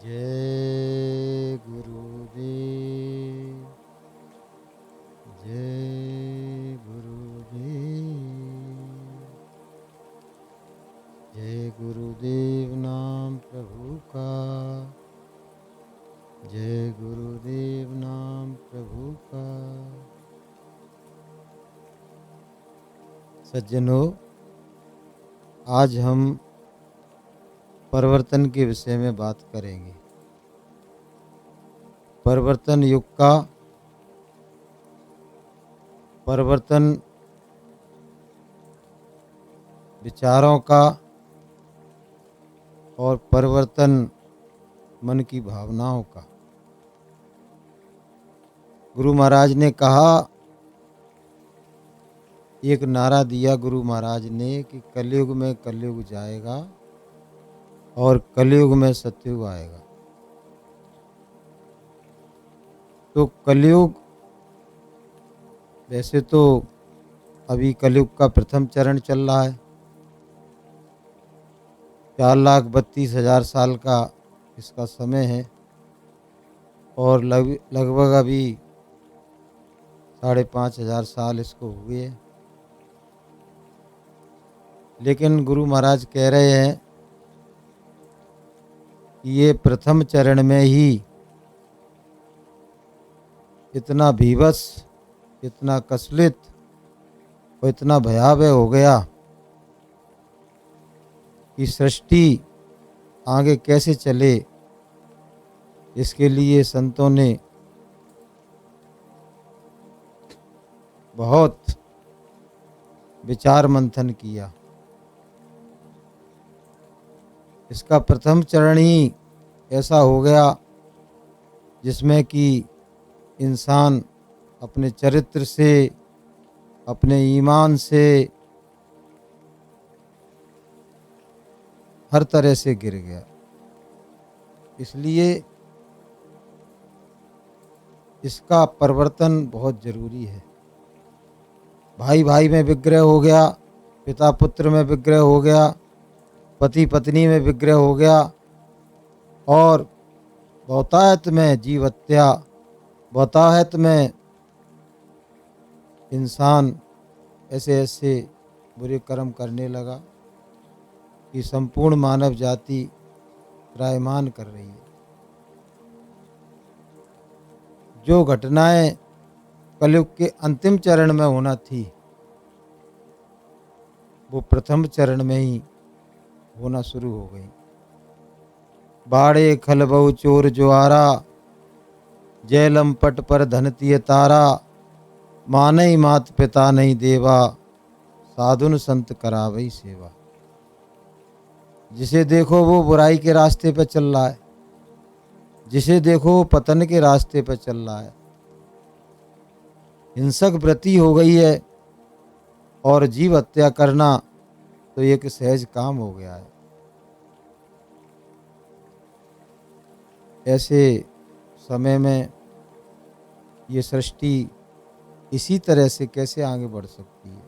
जय गुरुदेव। जय गुरुदेव। जय गुरुदेव नाम प्रभु का। जय गुरुदेव नाम प्रभु का। सज्जनों, आज हम परिवर्तन के विषय में बात करेंगे। परिवर्तन युग का परिवर्तन, विचारों का और परिवर्तन मन की भावनाओं का। गुरु महाराज ने कहा, एक नारा दिया गुरु महाराज ने कि कलयुग में कलयुग जाएगा और कलयुग में सतयुग आएगा। तो कलयुग, वैसे तो अभी कलयुग का प्रथम चरण चल रहा है। 4,32,000 साल का इसका समय है और लगभग अभी 5,500 साल इसको हुए हैं। लेकिन गुरु महाराज कह रहे हैं कि ये प्रथम चरण में ही इतना भीभत्स, इतना कसलित और इतना भयावह हो गया कि सृष्टि आगे कैसे चले, इसके लिए संतों ने बहुत विचार मंथन किया। इसका प्रथम चरण ही ऐसा हो गया जिसमें कि इंसान अपने चरित्र से, अपने ईमान से हर तरह से गिर गया। इसलिए इसका परिवर्तन बहुत जरूरी है। भाई भाई में विग्रह हो गया, पिता पुत्र में विग्रह हो गया, पति पत्नी में विग्रह हो गया और बहुतायत में जीव हत्या, बहुतायत में इंसान ऐसे ऐसे बुरे कर्म करने लगा कि संपूर्ण मानव जाति त्रायमान कर रही है। जो घटनाएं कलयुग के अंतिम चरण में होना थी, वो प्रथम चरण में ही होना शुरू हो गई। बाड़े खलबऊ चोर जुआरा, जैलम पट पर धनतीय तारा, मानई मात पिता नहीं देवा, साधुन संत करावई सेवा। जिसे देखो वो बुराई के रास्ते पर चल रहा है, जिसे देखो वो पतन के रास्ते पर चल रहा है। हिंसक वृत्ति हो गई है और जीव हत्या करना तो एक सहज काम हो गया है। ऐसे समय में ये सृष्टि इसी तरह से कैसे आगे बढ़ सकती है?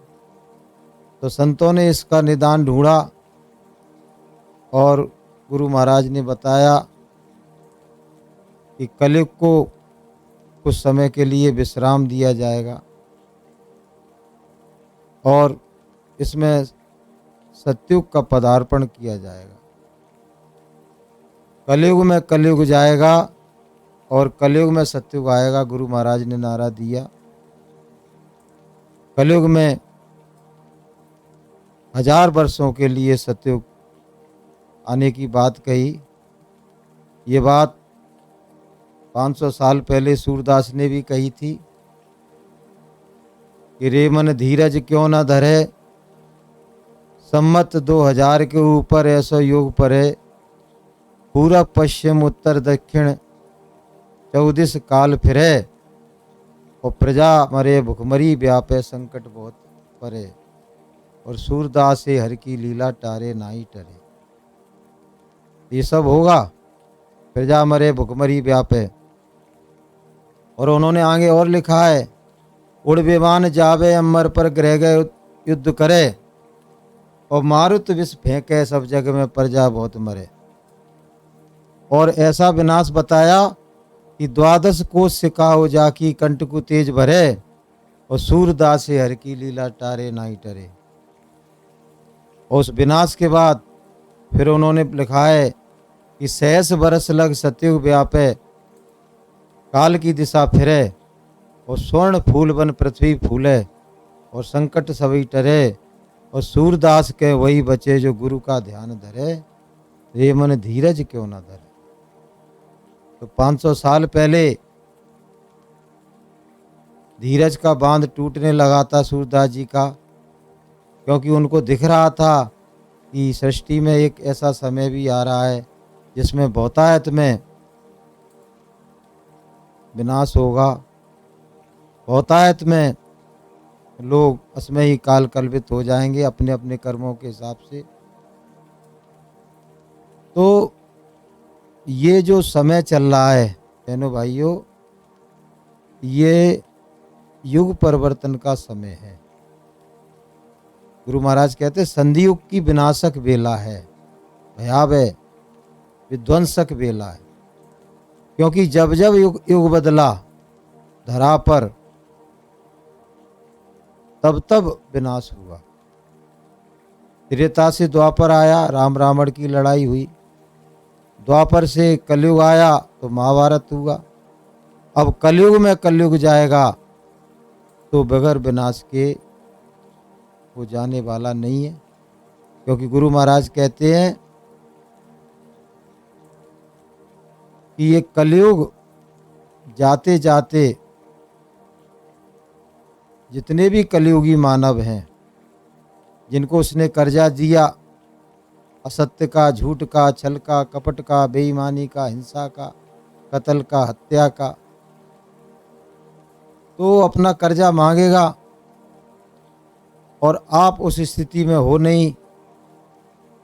तो संतों ने इसका निदान ढूंढा और गुरु महाराज ने बताया कि कलयुग को कुछ समय के लिए विश्राम दिया जाएगा और इसमें सतयुग का पदार्पण किया जाएगा। कलयुग में कलयुग जाएगा और कलयुग में सतयुग आएगा। गुरु महाराज ने नारा दिया। कलयुग में 1000 वर्षों के लिए सतयुग आने की बात कही। ये बात 500 साल पहले सूरदास ने भी कही थी कि रे मन धीरज क्यों न धरे, सम्मत 2000 के ऊपर ऐसा योग परे, पूरब पश्चिम उत्तर दक्षिण 14 काल फिरे, और प्रजा मरे भुखमरी व्यापे संकट बहुत परे, और सूरदास से हर की लीला टारे नाई टरे। ये सब होगा, प्रजा मरे भुखमरी व्यापे। और उन्होंने आगे और लिखा है, उड़ विमान जावे अमर पर ग्रह गए युद्ध करे, और मारुत विष फेंके सब जग में प्रजा बहुत मरे। और ऐसा विनाश बताया कि 12 कोस से काहो जाकी कंटकु तेज भरे, और सूरदास से हर की लीला टारे नाही टरे। और उस विनाश के बाद फिर उन्होंने लिखा है कि 6 बरस लग सतयुग व्यापे, काल की दिशा फिरे, और स्वर्ण फूल बन पृथ्वी फूले, और संकट सभी टरे, और सूरदास के वही बचे जो गुरु का ध्यान धरे, रे मन धीरज क्यों न धरे। तो 500 साल पहले धीरज का बांध टूटने लगा था सूरदास जी का, क्योंकि उनको दिख रहा था कि सृष्टि में एक ऐसा समय भी आ रहा है जिसमें बहुतायत में विनाश होगा, बहुतायत में लोग उसमें ही काल कल्पित हो जाएंगे अपने अपने कर्मों के हिसाब से। तो ये जो समय चल रहा है बहनों भाइयों, ये युग परिवर्तन का समय है। गुरु महाराज कहते संधि युग की विनाशक बेला है, भयावह विध्वंसक बेला है, क्योंकि जब जब युग युग बदला धरा पर, तब तब विनाश हुआ। त्रेता से द्वापर आया, राम रावण की लड़ाई हुई। द्वापर से कलयुग आया तो महाभारत हुआ। अब कलयुग में कलयुग जाएगा तो बगैर विनाश के वो जाने वाला नहीं है, क्योंकि गुरु महाराज कहते हैं कि ये कलयुग जाते जाते जितने भी कलयुगी मानव हैं, जिनको उसने कर्जा दिया, असत्य का, झूठ का, छल का, कपट का, बेईमानी का, हिंसा का, कत्ल का, हत्या का, तो अपना कर्जा मांगेगा। और आप उस स्थिति में हो नहीं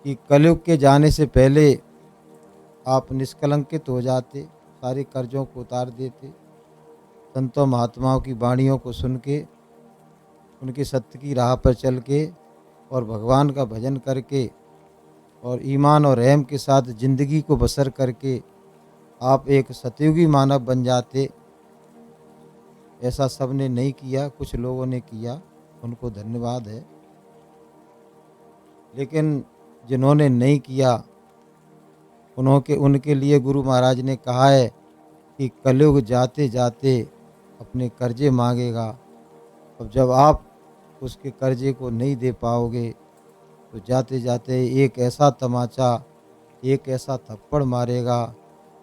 कि कलयुग के जाने से पहले आप निष्कलंकित हो जाते, सारे कर्जों को उतार देते, संतों महात्माओं की वाणियों को सुन के, उनके सत्य की राह पर चल के और भगवान का भजन करके और ईमान और रहम के साथ जिंदगी को बसर करके आप एक सतयुगी मानव बन जाते। ऐसा सबने नहीं किया, कुछ लोगों ने किया, उनको धन्यवाद है। लेकिन जिन्होंने नहीं किया उनके लिए गुरु महाराज ने कहा है कि कलयुग जाते जाते अपने कर्जे मांगेगा। अब जब आप उसके कर्जे को नहीं दे पाओगे तो जाते जाते एक ऐसा तमाचा, एक ऐसा थप्पड़ मारेगा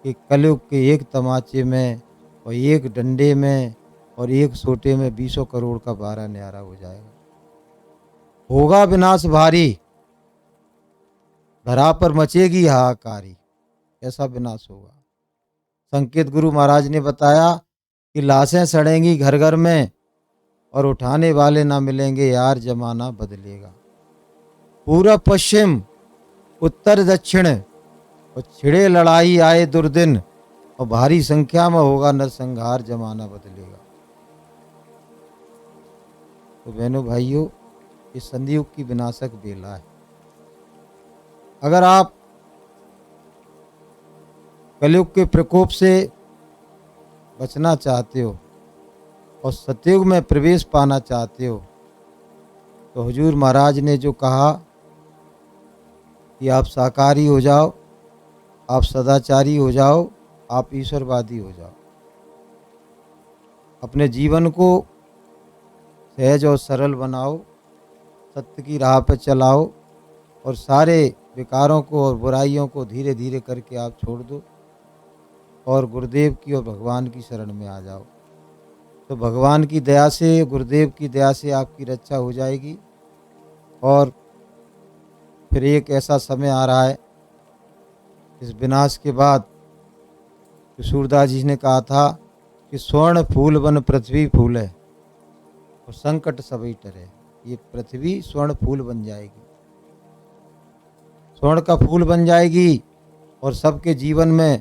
कि कलयुग के एक तमाचे में और एक डंडे में और एक सोटे में 20 करोड़ का बारा न्यारा हो जाएगा। होगा विनाश भारी, धरा पर मचेगी हाहाकारी, ऐसा विनाश होगा। संकेत गुरु महाराज ने बताया कि लाशें सड़ेंगी घर घर में और उठाने वाले ना मिलेंगे, यार जमाना बदलेगा। पूरब पश्चिम उत्तर दक्षिण और छिड़े लड़ाई आए दुर्दिन, और भारी संख्या में होगा नरसंहार, जमाना बदलेगा। तो बहनों भाइयों, ये संधि युग की विनाशक बेला है। अगर आप कलयुग के प्रकोप से बचना चाहते हो और सतयुग में प्रवेश पाना चाहते हो, तो हुजूर महाराज ने जो कहा कि आप शाकाहारी हो जाओ, आप सदाचारी हो जाओ, आप ईश्वरवादी हो जाओ, अपने जीवन को सहज और सरल बनाओ, सत्य की राह पर चलाओ और सारे विकारों को और बुराइयों को धीरे धीरे करके आप छोड़ दो और गुरुदेव की और भगवान की शरण में आ जाओ। तो भगवान की दया से, गुरुदेव की दया से आपकी रक्षा हो जाएगी। और फिर एक ऐसा समय आ रहा है इस विनाश के बाद, सूरदास जी ने कहा था कि स्वर्ण फूल बन पृथ्वी फूले और संकट सभी टरे। ये पृथ्वी स्वर्ण फूल बन जाएगी, स्वर्ण का फूल बन जाएगी और सबके जीवन में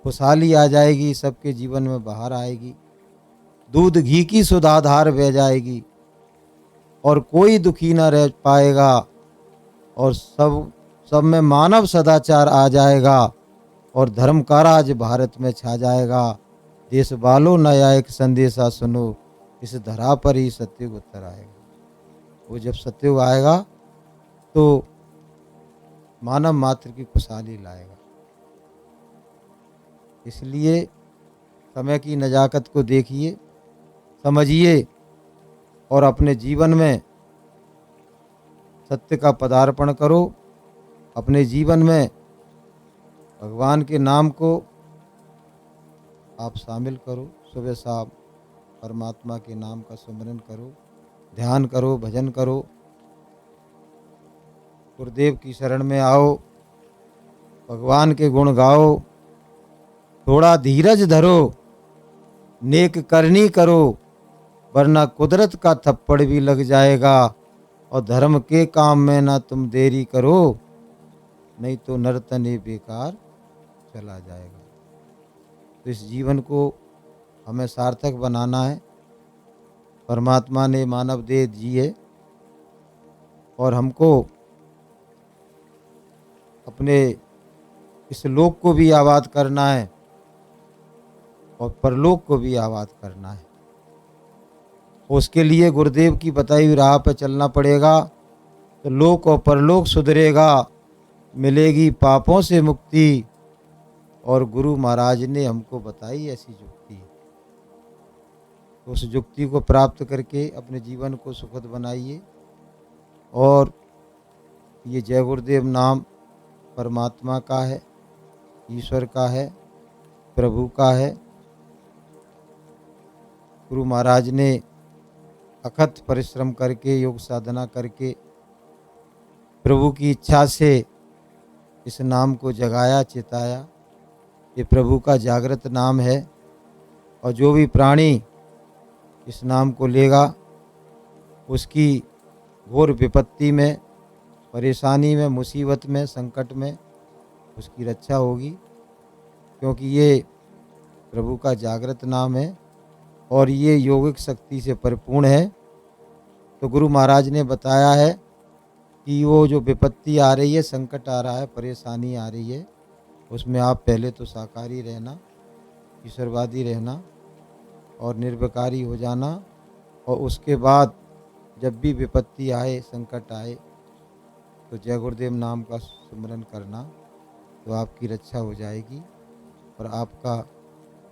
खुशहाली आ जाएगी, सबके जीवन में बाहर आएगी, दूध घी की सुधाधार बह जाएगी और कोई दुखी ना रह पाएगा और सब में मानव सदाचार आ जाएगा और धर्म का राज भारत में छा जाएगा। देश वालों नया एक संदेशा सुनो, इस धरा पर ही सतयुग उत्तर आएगा। वो जब सतयुग आएगा तो मानव मात्र की खुशहाली लाएगा। इसलिए समय की नजाकत को देखिए, समझिए और अपने जीवन में सत्य का पदार्पण करो। अपने जीवन में भगवान के नाम को आप शामिल करो। सुबह शाम परमात्मा के नाम का सुमिरन करो, ध्यान करो, भजन करो, गुरुदेव की शरण में आओ, भगवान के गुण गाओ, थोड़ा धीरज धरो, नेक करनी करो, वरना कुदरत का थप्पड़ भी लग जाएगा। और धर्म के काम में ना तुम देरी करो, नहीं तो नर्तने बेकार चला जाएगा। तो इस जीवन को हमें सार्थक बनाना है। परमात्मा ने मानव देह दी है और हमको अपने इस लोक को भी आबाद करना है और परलोक को भी आबाद करना है। उसके लिए गुरुदेव की बताई हुई राह पर चलना पड़ेगा, तो लोक और परलोक सुधरेगा, मिलेगी पापों से मुक्ति। और गुरु महाराज ने हमको बताई ऐसी युक्ति, तो उस युक्ति को प्राप्त करके अपने जीवन को सुखद बनाइए। और ये जय गुरुदेव नाम परमात्मा का है, ईश्वर का है, प्रभु का है। गुरु महाराज ने अथक परिश्रम करके, योग साधना करके, प्रभु की इच्छा से इस नाम को जगाया, चिताया। ये प्रभु का जागृत नाम है और जो भी प्राणी इस नाम को लेगा उसकी घोर विपत्ति में, परेशानी में, मुसीबत में, संकट में उसकी रक्षा होगी, क्योंकि ये प्रभु का जागृत नाम है और ये योगिक शक्ति से परिपूर्ण है। तो गुरु महाराज ने बताया है कि वो जो विपत्ति आ रही है, संकट आ रहा है, परेशानी आ रही है, उसमें आप पहले तो साकारी रहना, ईश्वरवादी रहना और निर्विकारी हो जाना। और उसके बाद जब भी विपत्ति आए, संकट आए, तो जय गुरुदेव नाम का सुमिरन करना, तो आपकी रक्षा हो जाएगी और आपका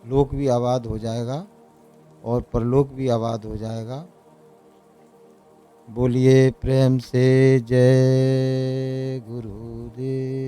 लोक भी आबाद हो जाएगा और परलोक भी आबाद हो जाएगा। बोलिए प्रेम से जय गुरुदेव।